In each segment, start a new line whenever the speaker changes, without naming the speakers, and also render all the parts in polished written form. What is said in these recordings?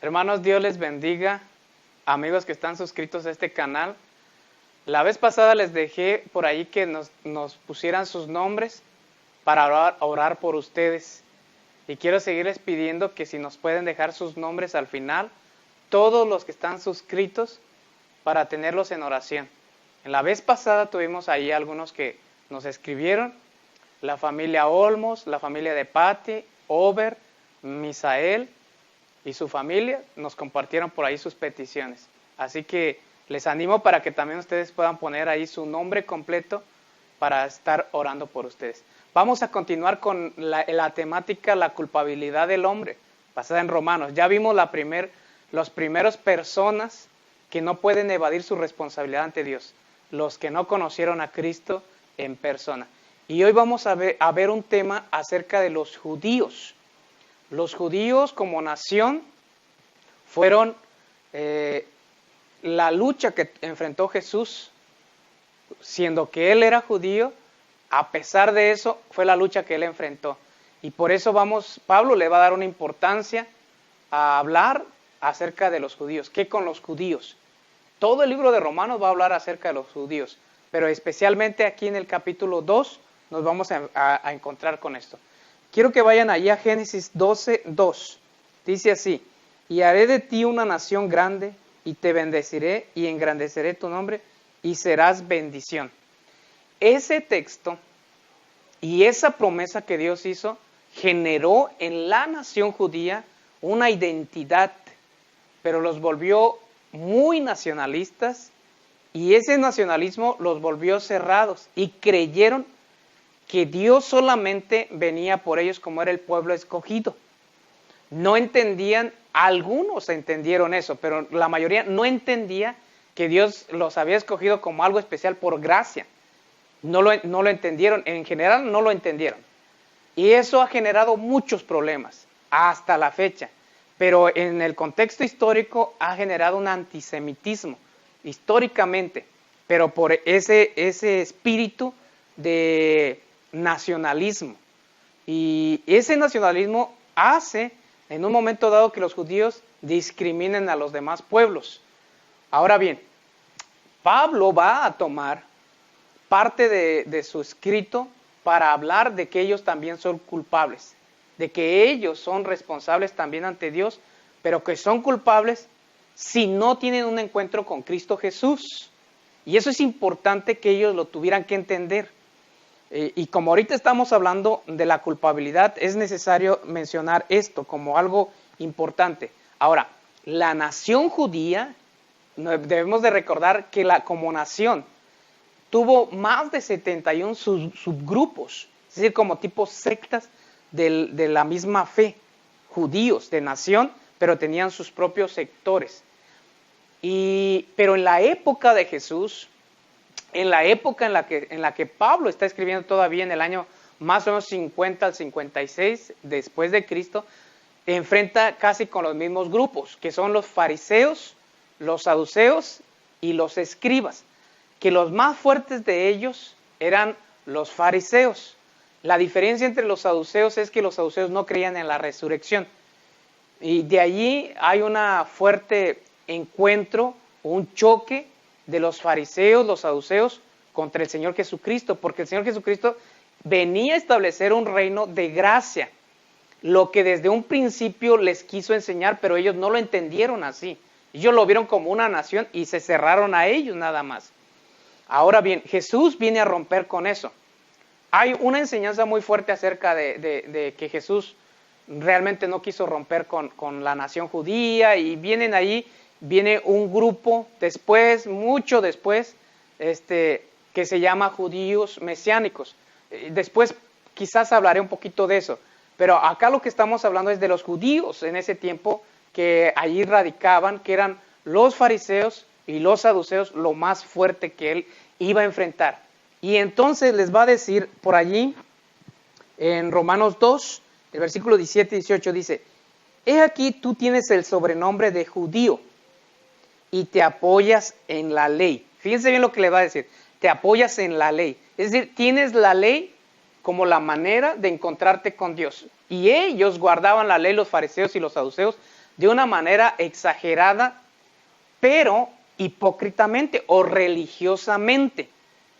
Hermanos, Dios les bendiga, amigos que están suscritos a este canal. La vez pasada les dejé por ahí que nos pusieran sus nombres para orar por ustedes. Y quiero seguirles pidiendo que si nos pueden dejar sus nombres al final, todos los que están suscritos, para tenerlos en oración. En la vez pasada tuvimos ahí algunos que nos escribieron, la familia Olmos, la familia de Patti, Ober, Misael y su familia nos compartieron por ahí sus peticiones. Así que les animo para que también ustedes puedan poner ahí su nombre completo para estar orando por ustedes. Vamos a continuar con la temática, la culpabilidad del hombre, basada en Romanos. Ya vimos los primeros personas que no pueden evadir su responsabilidad ante Dios, los que no conocieron a Cristo en persona. Y hoy vamos a ver un tema acerca de los judíos. Los judíos como nación fueron la lucha que enfrentó Jesús, siendo que él era judío. A pesar de eso, fue la lucha que él enfrentó. Y por eso Pablo le va a dar una importancia a hablar acerca de los judíos. ¿Qué con los judíos? Todo el libro de Romanos va a hablar acerca de los judíos, pero especialmente aquí en el capítulo 2 nos vamos a encontrar con esto. Quiero que vayan allí a Génesis 12:2. Dice así: y haré de ti una nación grande, y te bendeciré, y engrandeceré tu nombre, y serás bendición. Ese texto y esa promesa que Dios hizo generó en la nación judía una identidad, pero los volvió muy nacionalistas, y ese nacionalismo los volvió cerrados y creyeron que Dios solamente venía por ellos como era el pueblo escogido. No entendían, algunos entendieron eso, pero la mayoría no entendía que Dios los había escogido como algo especial por gracia. No lo entendieron, en general no lo entendieron. Y eso ha generado muchos problemas hasta la fecha. Pero en el contexto histórico ha generado un antisemitismo, históricamente, pero por ese espíritu de nacionalismo. Y ese nacionalismo hace, en un momento dado, que los judíos discriminen a los demás pueblos. Ahora bien, Pablo va a tomar parte de su escrito para hablar de que ellos también son culpables, de que ellos son responsables también ante Dios, pero que son culpables si no tienen un encuentro con Cristo Jesús. Y eso es importante que ellos lo tuvieran que entender. Y como ahorita estamos hablando de la culpabilidad, es necesario mencionar esto como algo importante. Ahora, la nación judía, debemos de recordar que como nación tuvo más de 71 subgrupos, es decir, como tipos sectas de la misma fe, judíos de nación, pero tenían sus propios sectores. Pero en la época de Jesús, en la época en la que Pablo está escribiendo todavía, en el año más o menos 50 al 56 después de Cristo, enfrenta casi con los mismos grupos, que son los fariseos, los saduceos y los escribas, que los más fuertes de ellos eran los fariseos. La diferencia entre los saduceos es que los saduceos no creían en la resurrección. Y de allí hay un fuerte encuentro, un choque de los fariseos, los saduceos, contra el Señor Jesucristo, porque el Señor Jesucristo venía a establecer un reino de gracia, lo que desde un principio les quiso enseñar, pero ellos no lo entendieron así. Ellos lo vieron como una nación y se cerraron a ellos nada más. Ahora bien, Jesús viene a romper con eso. Hay una enseñanza muy fuerte acerca de que Jesús realmente no quiso romper con la nación judía, y viene un grupo después, mucho después, que se llama judíos mesiánicos. Después quizás hablaré un poquito de eso, pero acá lo que estamos hablando es de los judíos en ese tiempo que allí radicaban, que eran los fariseos y los saduceos, lo más fuerte que él iba a enfrentar. Y entonces les va a decir por allí, en Romanos 2, el versículo 17 y 18 dice: he aquí tú tienes el sobrenombre de judío y te apoyas en la ley. Fíjense bien lo que le va a decir: te apoyas en la ley. Es decir, tienes la ley como la manera de encontrarte con Dios. Y ellos guardaban la ley, los fariseos y los saduceos, de una manera exagerada, pero hipócritamente o religiosamente.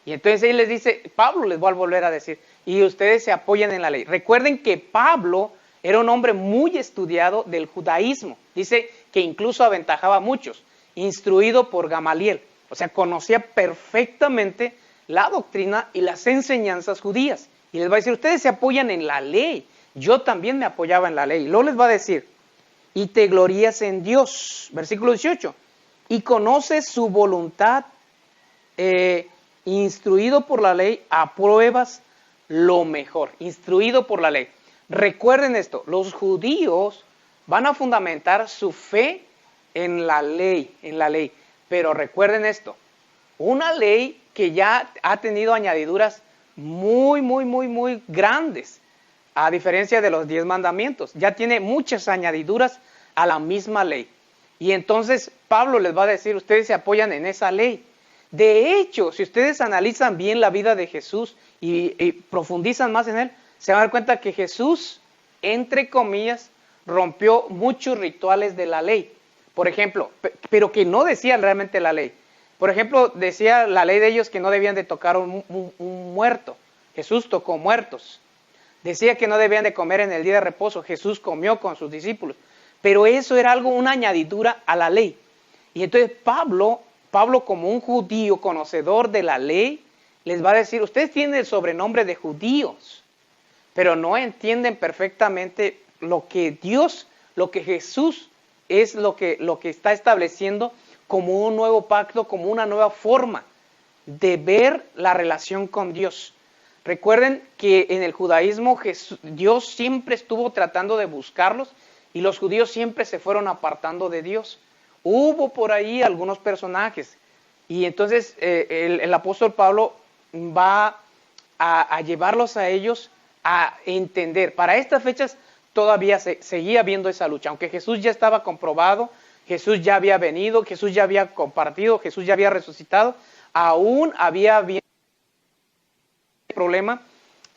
Y entonces él les dice, Pablo les va a volver a decir, y ustedes se apoyan en la ley. Recuerden que Pablo era un hombre muy estudiado del judaísmo. Dice que incluso aventajaba a muchos, instruido por Gamaliel. O sea, conocía perfectamente la doctrina y las enseñanzas judías. Y les va a decir, ustedes se apoyan en la ley. Yo también me apoyaba en la ley. Y luego les va a decir, y te glorías en Dios. Versículo 18. Y conoces su voluntad, instruido por la ley, apruebas lo mejor. Instruido por la ley. Recuerden esto, los judíos van a fundamentar su fe en la ley, Pero recuerden esto, una ley que ya ha tenido añadiduras muy grandes, a diferencia de los 10 mandamientos. Ya tiene muchas añadiduras a la misma ley. Y entonces Pablo les va a decir, ustedes se apoyan en esa ley. De hecho, si ustedes analizan bien la vida de Jesús y profundizan más en él, se van a dar cuenta que Jesús, entre comillas, rompió muchos rituales de la ley. Por ejemplo, pero que no decían realmente la ley. Por ejemplo, decía la ley de ellos que no debían de tocar un muerto. Jesús tocó muertos. Decía que no debían de comer en el día de reposo. Jesús comió con sus discípulos. Pero eso era una añadidura a la ley. Y entonces Pablo como un judío conocedor de la ley, les va a decir, ustedes tienen el sobrenombre de judíos, pero no entienden perfectamente lo que Dios, lo que Jesús es lo que está estableciendo como un nuevo pacto, como una nueva forma de ver la relación con Dios. Recuerden que en el judaísmo Dios siempre estuvo tratando de buscarlos y los judíos siempre se fueron apartando de Dios. Hubo por ahí algunos personajes y entonces el apóstol Pablo va a llevarlos a ellos a entender. Para estas fechas todavía seguía habiendo esa lucha, aunque Jesús ya estaba comprobado, Jesús ya había venido, Jesús ya había compartido, Jesús ya había resucitado, aún había problema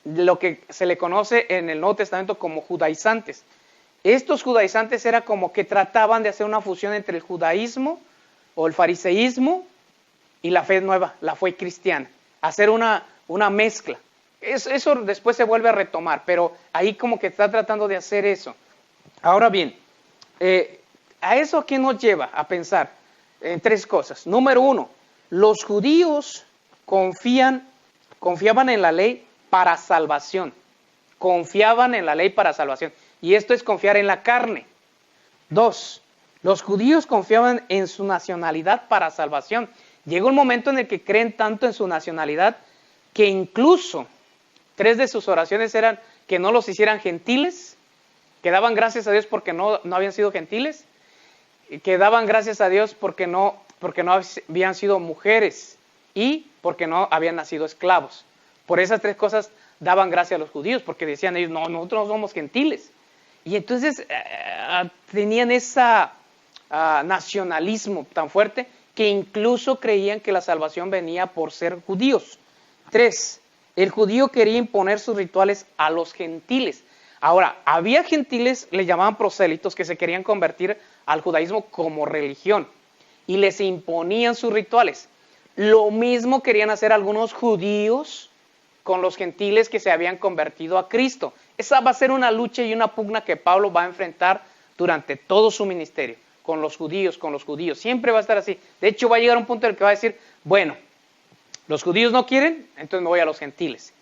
de lo que se le conoce en el Nuevo Testamento como judaizantes. Estos judaizantes era como que trataban de hacer una fusión entre el judaísmo o el fariseísmo y la fe nueva, la fe cristiana, hacer una mezcla. Eso después se vuelve a retomar, pero ahí como que está tratando de hacer eso. Ahora bien, ¿a eso qué nos lleva a pensar? En tres cosas. Número uno, los judíos confiaban en la ley para salvación. Confiaban en la ley para salvación. Y esto es confiar en la carne. Dos, los judíos confiaban en su nacionalidad para salvación. Llegó un momento en el que creen tanto en su nacionalidad que incluso 3 de sus oraciones eran que no los hicieran gentiles, que daban gracias a Dios porque no habían sido gentiles, que daban gracias a Dios porque no habían sido mujeres y porque no habían nacido esclavos. Por esas 3 cosas daban gracias a los judíos, porque decían ellos, no, nosotros no somos gentiles. Y entonces tenían ese nacionalismo tan fuerte que incluso creían que la salvación venía por ser judíos. 3, el judío quería imponer sus rituales a los gentiles. Ahora, había gentiles, le llamaban prosélitos, que se querían convertir al judaísmo como religión y les imponían sus rituales. Lo mismo querían hacer algunos judíos con los gentiles que se habían convertido a Cristo. Esa va a ser una lucha y una pugna que Pablo va a enfrentar durante todo su ministerio, con los judíos. Siempre va a estar así. De hecho, va a llegar un punto en el que va a decir, bueno, los judíos no quieren, entonces me voy a los gentiles.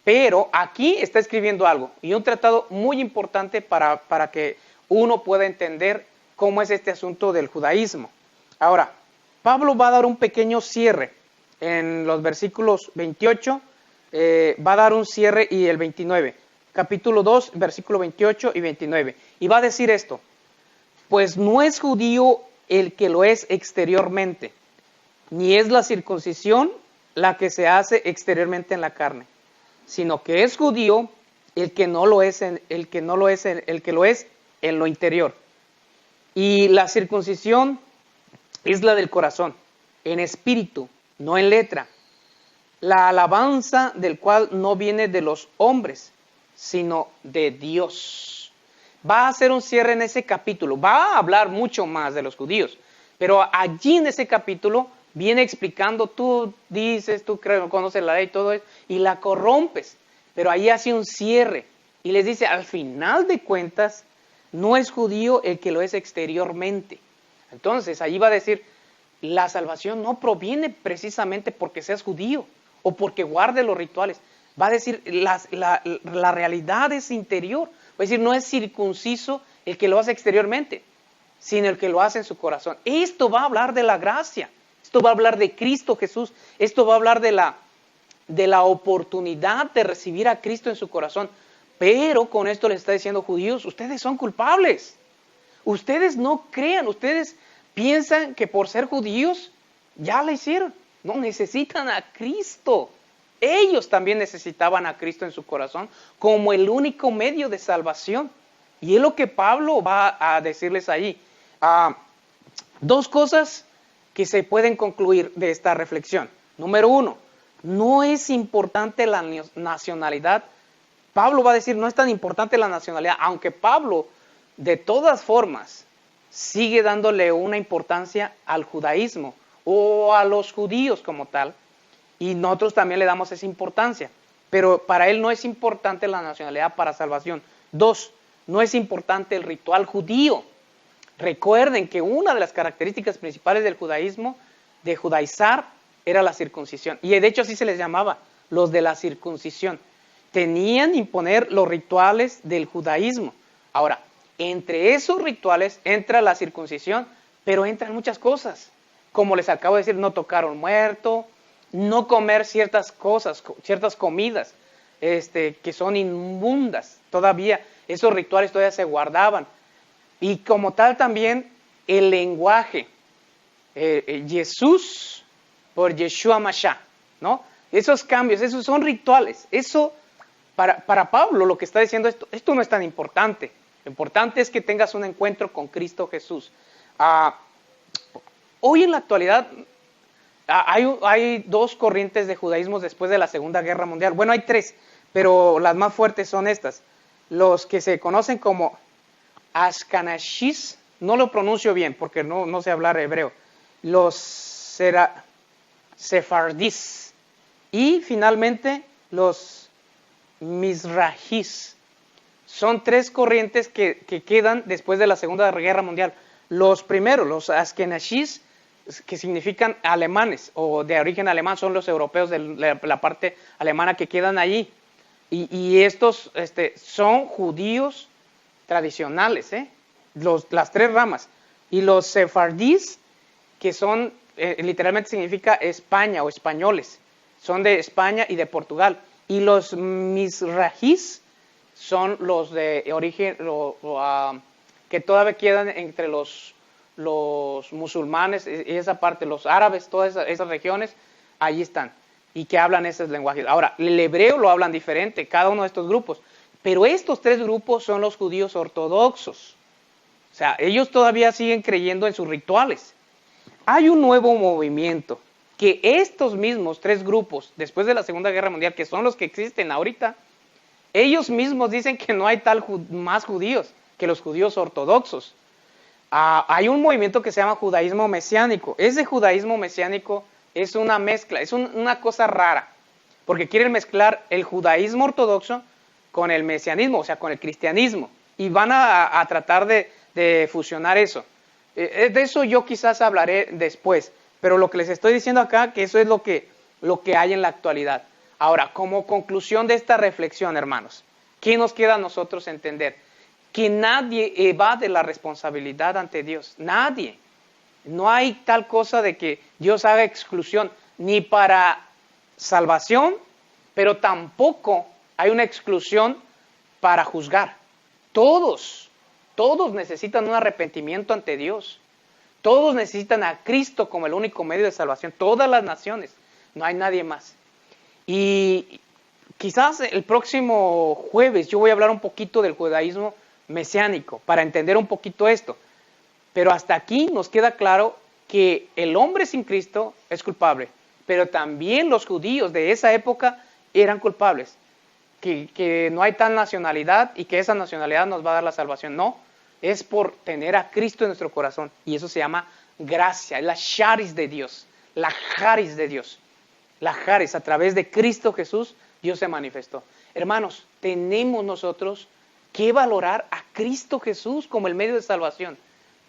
Pero aquí está escribiendo algo, y un tratado muy importante para que uno pueda entender cómo es este asunto del judaísmo. Ahora, Pablo va a dar un pequeño cierre en los versículos 28, va a dar un cierre y el 29. Capítulo 2, versículo 28 y 29. Y va a decir esto, pues no es judío el que lo es exteriormente, ni es la circuncisión la que se hace exteriormente en la carne, sino que es judío el que lo es en lo interior. Y la circuncisión es la del corazón, en espíritu, no en letra. La alabanza del cual no viene de los hombres, sino de Dios. va a hacer un cierre en ese capítulo. Va a hablar mucho más de los judíos, pero allí en ese capítulo viene explicando, tú dices, tú conoces la ley y todo eso, y la corrompes. Pero ahí hace un cierre y les dice, al final de cuentas, no es judío el que lo es exteriormente. Entonces, allí va a decir, la salvación no proviene precisamente porque seas judío o porque guarde los rituales. Va a decir, la realidad es interior. Va a decir, no es circunciso el que lo hace exteriormente, sino el que lo hace en su corazón. Esto va a hablar de la gracia. Esto va a hablar de Cristo Jesús. Esto va a hablar de la oportunidad de recibir a Cristo en su corazón. Pero con esto les está diciendo, judíos, ustedes son culpables. Ustedes no crean, ustedes piensan que por ser judíos ya la hicieron. No, necesitan a Cristo. Ellos también necesitaban a Cristo en su corazón como el único medio de salvación. Y es lo que Pablo va a decirles ahí. Dos cosas que se pueden concluir de esta reflexión. Número uno, no es importante la nacionalidad. Pablo va a decir, no es tan importante la nacionalidad, aunque Pablo, de todas formas, sigue dándole una importancia al judaísmo o a los judíos como tal, y nosotros también le damos esa importancia, pero para él no es importante la nacionalidad para salvación. Dos, no es importante el ritual judío. Recuerden que una de las características principales del judaísmo, de judaizar, era la circuncisión. Y de hecho así se les llamaba, los de la circuncisión. Tenían que imponer los rituales del judaísmo. Ahora, entre esos rituales entra la circuncisión, pero entran muchas cosas. Como les acabo de decir, no tocar a un muerto, no comer ciertas cosas, ciertas comidas que son inmundas. Todavía, esos rituales todavía se guardaban. Y como tal también el lenguaje, Jesús por Yeshua Mashiach, ¿no? Esos cambios, esos son rituales. Eso, para Pablo, lo que está diciendo, esto no es tan importante. Lo importante es que tengas un encuentro con Cristo Jesús. Hoy en la actualidad hay dos corrientes de judaísmo después de la Segunda Guerra Mundial. Bueno, hay tres, pero las más fuertes son estas. Los que se conocen como Ashkenazis, no lo pronuncio bien porque no sé hablar hebreo. Los Sefardís y finalmente los Mizrahís. Son tres corrientes que quedan después de la Segunda Guerra Mundial. Los primeros, los Ashkenazis, que significan alemanes o de origen alemán, son los europeos de la parte alemana que quedan allí. Y estos son judíos tradicionales, las tres ramas. Y los sefardíes, que son, literalmente significa España o españoles, son de España y de Portugal. Y los mizrahís son los de origen, que todavía quedan entre los musulmanes y esa parte, los árabes, todas esas regiones, allí están. Y que hablan esos lenguajes. Ahora, el hebreo lo hablan diferente, cada uno de estos grupos. Pero estos tres grupos son los judíos ortodoxos. O sea, ellos todavía siguen creyendo en sus rituales. Hay un nuevo movimiento que estos mismos tres grupos, después de la Segunda Guerra Mundial, que son los que existen ahorita, ellos mismos dicen que no hay más judíos que los judíos ortodoxos. Hay un movimiento que se llama judaísmo mesiánico. Ese judaísmo mesiánico es una mezcla, es una cosa rara, porque quieren mezclar el judaísmo ortodoxo con el mesianismo, o sea, con el cristianismo, y van a tratar de fusionar eso. De eso yo quizás hablaré después, pero lo que les estoy diciendo acá, que eso es lo que hay en la actualidad. Ahora, como conclusión de esta reflexión, hermanos, ¿qué nos queda a nosotros entender? Que nadie evade la responsabilidad ante Dios, nadie. No hay tal cosa de que Dios haga exclusión, ni para salvación, pero tampoco hay una exclusión para juzgar. Todos necesitan un arrepentimiento ante Dios. Todos necesitan a Cristo como el único medio de salvación. Todas las naciones, no hay nadie más. Y quizás el próximo jueves yo voy a hablar un poquito del judaísmo mesiánico para entender un poquito esto. Pero hasta aquí nos queda claro que el hombre sin Cristo es culpable, pero también los judíos de esa época eran culpables. que no hay tal nacionalidad y que esa nacionalidad nos va a dar la salvación. No, es por tener a Cristo en nuestro corazón. Y eso se llama gracia, es la charis de Dios, la charis de Dios. La charis, a través de Cristo Jesús, Dios se manifestó. Hermanos, tenemos nosotros que valorar a Cristo Jesús como el medio de salvación.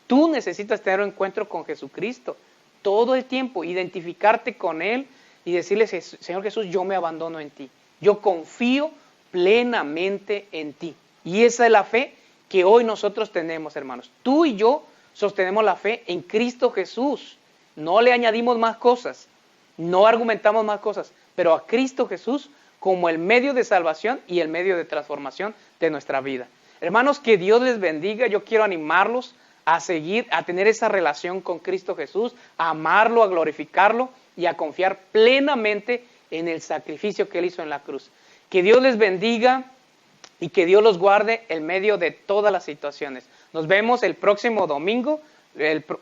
Tú necesitas tener un encuentro con Jesucristo todo el tiempo, identificarte con Él y decirle, Señor Jesús, yo me abandono en ti. Yo confío plenamente en ti. Y esa es la fe que hoy nosotros tenemos, hermanos. Tú y yo sostenemos la fe en Cristo Jesús. No le añadimos más cosas, no argumentamos más cosas, pero a Cristo Jesús como el medio de salvación y el medio de transformación de nuestra vida. Hermanos, que Dios les bendiga. Yo quiero animarlos a seguir, a tener esa relación con Cristo Jesús, a amarlo, a glorificarlo y a confiar plenamente en el sacrificio que Él hizo en la cruz. Que Dios les bendiga y que Dios los guarde en medio de todas las situaciones. Nos vemos el próximo domingo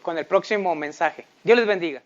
con el próximo mensaje. Dios les bendiga.